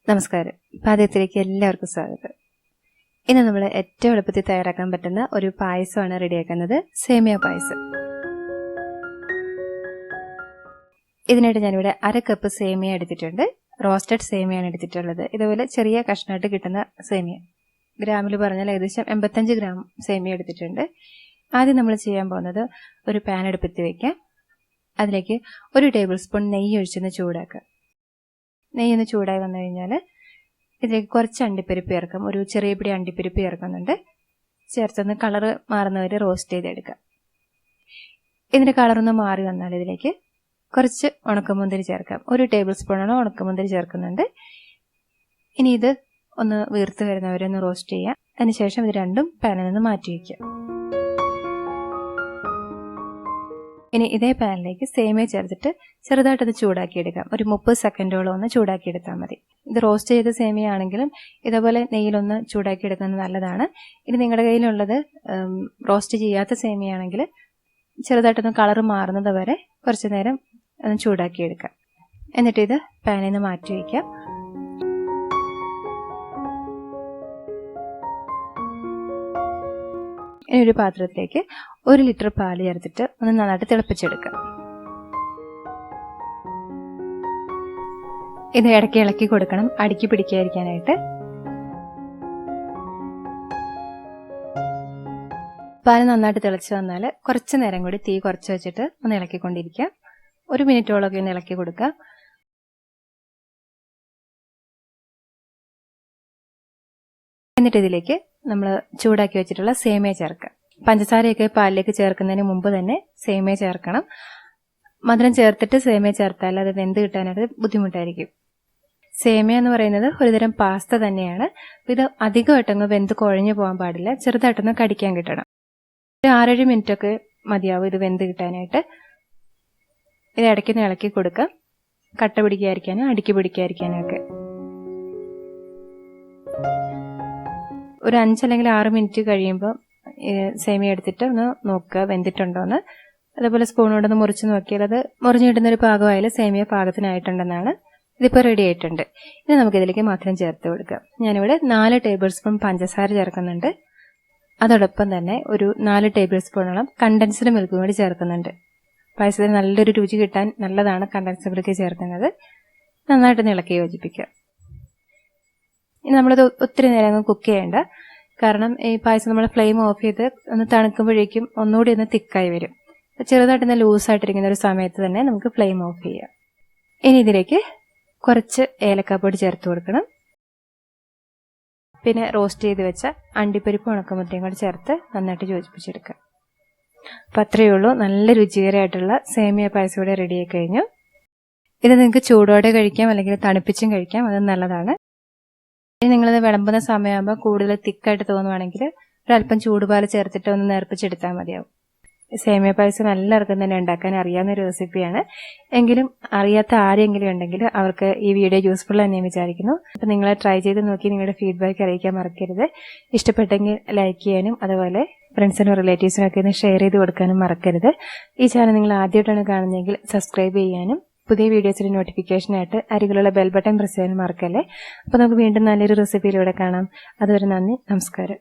നമസ്കാരം. പാചകത്തിലേക്ക് എല്ലാവർക്കും സ്വാഗതം. ഇന്ന് നമ്മൾ ഏറ്റവും എളുപ്പത്തിൽ തയ്യാറാക്കാൻ പറ്റുന്ന ഒരു പായസമാണ് റെഡിയാക്കുന്നത്, സേമിയ പായസം. ഇതിനായിട്ട് ഞാനിവിടെ 1/2 കപ്പ് സേമിയ എടുത്തിട്ടുണ്ട്. റോസ്റ്റഡ് സേമിയാണ് എടുത്തിട്ടുള്ളത്. ഇതുപോലെ ചെറിയ കഷ്ണമായിട്ട് കിട്ടുന്ന സേമിയ, ഗ്രാമിൽ പറഞ്ഞാൽ ഏകദേശം 85 ഗ്രാം സേമിയ എടുത്തിട്ടുണ്ട്. ആദ്യം നമ്മൾ ചെയ്യാൻ പോകുന്നത് ഒരു പാൻ അടുപ്പത്ത് വയ്ക്കാം. അതിലേക്ക് 1 ടേബിൾ സ്പൂൺ നെയ്യ് ഒഴിച്ചൊന്ന് ചൂടാക്കുക. നെയ്യൊന്ന് ചൂടായി വന്നു കഴിഞ്ഞാൽ ഇതിലേക്ക് കുറച്ച് അണ്ടിപ്പരിപ്പ് ചേർക്കാം. ഒരു ചെറിയ പിടി അണ്ടിപ്പരിപ്പ് ചേർക്കുന്നുണ്ട്. ചേർത്തൊന്ന് കളറ് മാറുന്നവരെ റോസ്റ്റ് ചെയ്തെടുക്കാം. ഇതിൻ്റെ കളറൊന്ന് മാറി വന്നാൽ ഇതിലേക്ക് കുറച്ച് ഉണക്കമുന്തിരി ചേർക്കാം. 1 ടേബിൾ സ്പൂണോളം ഉണക്കമുന്തിരി ചേർക്കുന്നുണ്ട്. ഇനി ഇത് ഒന്ന് വീർത്ത് വരുന്നവരെ ഒന്ന് റോസ്റ്റ് ചെയ്യാം. അതിനുശേഷം ഇത് രണ്ടും പാനിൽ നിന്ന് മാറ്റി വയ്ക്കാം. ഇനി ഇതേ പാനിലേക്ക് സേമിയ ചേർത്തിട്ട് ചെറുതായിട്ടത് ചൂടാക്കിയെടുക്കാം. ഒരു 30 സെക്കൻഡോളം ഒന്ന് ചൂടാക്കിയെടുത്താൽ മതി. ഇത് റോസ്റ്റ് ചെയ്ത സേമിയ ആണെങ്കിലും ഇതേപോലെ നെയ്യിലൊന്ന് ചൂടാക്കിയെടുക്കുന്നത് നല്ലതാണ്. ഇനി നിങ്ങളുടെ കയ്യിലുള്ളത് റോസ്റ്റ് ചെയ്യാത്ത സേമിയ ആണെങ്കിൽ ചെറുതായിട്ടൊന്ന് കളറ് മാറുന്നത് വരെ കുറച്ച് നേരം ഒന്ന് ചൂടാക്കിയെടുക്കാം. എന്നിട്ട് ഇത് പാനിൽ നിന്ന് മാറ്റി വയ്ക്കാം. ഇനി ഒരു പാത്രത്തിലേക്ക് 1 ലിറ്റർ പാല് ചേർത്തിട്ട് ഒന്ന് നന്നായിട്ട് തിളപ്പിച്ചെടുക്കാം. ഇത് ഇടയ്ക്ക് ഇളക്കി കൊടുക്കണം, അടുക്കി പിടിക്കാതിരിക്കാനായിട്ട്. പാല് നന്നായിട്ട് തിളച്ച് വന്നാൽ കുറച്ച് നേരം കൂടി തീ കുറച്ച് വെച്ചിട്ട് ഒന്ന് ഇളക്കിക്കൊണ്ടിരിക്കാം. 1 മിനിറ്റോളമൊക്കെ ഒന്ന് ഇളക്കി കൊടുക്കാം. എന്നിട്ട് ഇതിലേക്ക് നമ്മൾ ചൂടാക്കി വെച്ചിട്ടുള്ള സേമിയ ചേർക്കാം. പഞ്ചസാരയൊക്കെ പാലിലേക്ക് ചേർക്കുന്നതിന് മുമ്പ് തന്നെ സേമിയ ചേർക്കണം. മധുരം ചേർത്തിട്ട് സേമിയ ചേർത്താൽ അത് വെന്ത് കിട്ടാനായിട്ട് ബുദ്ധിമുട്ടായിരിക്കും. സേമിയ എന്ന് പറയുന്നത് ഒരുതരം പാസ്ത തന്നെയാണ്. ഇത് അധികമായിട്ടങ്ങ് വെന്ത് കുഴഞ്ഞു പോകാൻ പാടില്ല. ചെറുതായിട്ടൊന്ന് കടിക്കാൻ കിട്ടണം. ഒരു 6-7 മിനിറ്റൊക്കെ മതിയാവും ഇത് വെന്ത് കിട്ടാനായിട്ട്. ഇത് ഇടയ്ക്കൊന്ന് ഇളക്കി കൊടുക്കാം, കട്ട പിടിക്കാതിരിക്കാനും അടുക്കി പിടിക്കാതിരിക്കാനും ഒക്കെ. ഒരു 5 അല്ലെങ്കിൽ 6 മിനിറ്റ് കഴിയുമ്പോൾ സേമിയ എടുത്തിട്ട് ഒന്ന് നോക്കുക വെന്തിട്ടുണ്ടോയെന്ന്. അതേപോലെ സ്പൂൺ കൊണ്ടൊന്ന് മുറിച്ച് നോക്കിയാൽ അത് മുറിഞ്ഞു കിട്ടുന്നൊരു പാകമായാലും സേമിയ പാകത്തിനായിട്ടുണ്ടെന്നാണ്. ഇതിപ്പോൾ റെഡി ആയിട്ടുണ്ട്. ഇനി നമുക്കിതിലേക്ക് മധുരം ചേർത്ത് കൊടുക്കാം. ഞാനിവിടെ 4 ടേബിൾ സ്പൂൺ പഞ്ചസാര ചേർക്കുന്നുണ്ട്. അതോടൊപ്പം തന്നെ ഒരു 4 ടേബിൾ സ്പൂണോളം കണ്ടൻസ്ഡ് മിൽക്കും കൂടി ചേർക്കുന്നുണ്ട്. പായസത്തിന് നല്ലൊരു രുചി കിട്ടാൻ നല്ലതാണ് കണ്ടൻസ്ഡ് മിൽക്ക് ചേർക്കുന്നത്. നന്നായിട്ട് ഇളക്കി യോജിപ്പിക്കുക. ഇനി നമ്മളിത് ഒത്തിരി നേരം അങ്ങ് കുക്ക് ചെയ്യേണ്ട. കാരണം ഈ പായസം നമ്മൾ ഫ്ലെയിം ഓഫ് ചെയ്ത് ഒന്ന് തണുക്കുമ്പോഴേക്കും ഒന്നുകൂടി ഒന്ന് തിക്കായി വരും. ചെറുതായിട്ടൊന്ന് ലൂസായിട്ടിരിക്കുന്ന ഒരു സമയത്ത് തന്നെ നമുക്ക് ഫ്ലെയിം ഓഫ് ചെയ്യാം. ഇനി ഇതിലേക്ക് കുറച്ച് ഏലക്കാപ്പൊടി ചേർത്ത് കൊടുക്കണം. പിന്നെ റോസ്റ്റ് ചെയ്ത് വെച്ച അണ്ടിപ്പരിപ്പ് ഉണക്കമുന്തിരിയും കൂടി ചേർത്ത് നന്നായിട്ട് യോജിപ്പിച്ചെടുക്കുക. അപ്പം അത്രയേ ഉള്ളൂ. നല്ല രുചികരമായിട്ടുള്ള സേമിയ പായസം ഇവിടെ റെഡിയായി കഴിഞ്ഞു. ഇത് നിങ്ങൾക്ക് ചൂടോടെ കഴിക്കാം, അല്ലെങ്കിൽ തണുപ്പിച്ചും കഴിക്കാം. അത് നല്ലതാണ്. ഇനി നിങ്ങളത് വിളമ്പുന്ന സമയമാകുമ്പോൾ കൂടുതൽ തിക്കായിട്ട് തോന്നുവാണെങ്കിൽ ഒരല്പം ചൂടുപാൽ ചേർത്തിട്ട് ഒന്ന് നേർപ്പിച്ചെടുത്താൽ മതിയാവും. സേമിയ പായസം എല്ലാവർക്കും തന്നെ ഉണ്ടാക്കാൻ അറിയാവുന്ന ഒരു റെസിപ്പിയാണ്. എങ്കിലും അറിയാത്ത ആരെങ്കിലും ഉണ്ടെങ്കിൽ അവർക്ക് ഈ വീഡിയോ യൂസ്ഫുൾ തന്നെ വിചാരിക്കുന്നു. അപ്പം നിങ്ങൾ ട്രൈ ചെയ്ത് നോക്കി നിങ്ങളുടെ ഫീഡ്ബാക്ക് അറിയിക്കാൻ മറക്കരുത്. ഇഷ്ടപ്പെട്ടെങ്കിൽ ലൈക്ക് ചെയ്യാനും അതുപോലെ ഫ്രണ്ട്സിനും റിലേറ്റീവ്സിനും ഒക്കെ ഒന്ന് ഷെയർ ചെയ്ത് കൊടുക്കാനും മറക്കരുത്. ഈ ചാനൽ നിങ്ങൾ ആദ്യമായിട്ടാണ് കാണുന്നതെങ്കിൽ സബ്സ്ക്രൈബ് ചെയ്യാനും പുതിയ വീഡിയോസിന്റെ നോട്ടിഫിക്കേഷനായിട്ട് അരികിലുള്ള ബെൽ ബട്ടൺ പ്രസ് ചെയ്യാൻ മറക്കല്ലേ. അപ്പോൾ നമുക്ക് വീണ്ടും നല്ലൊരു റെസിപ്പിയിലൂടെ കാണാം. അതുവരെ നന്ദി, നമസ്കാരം.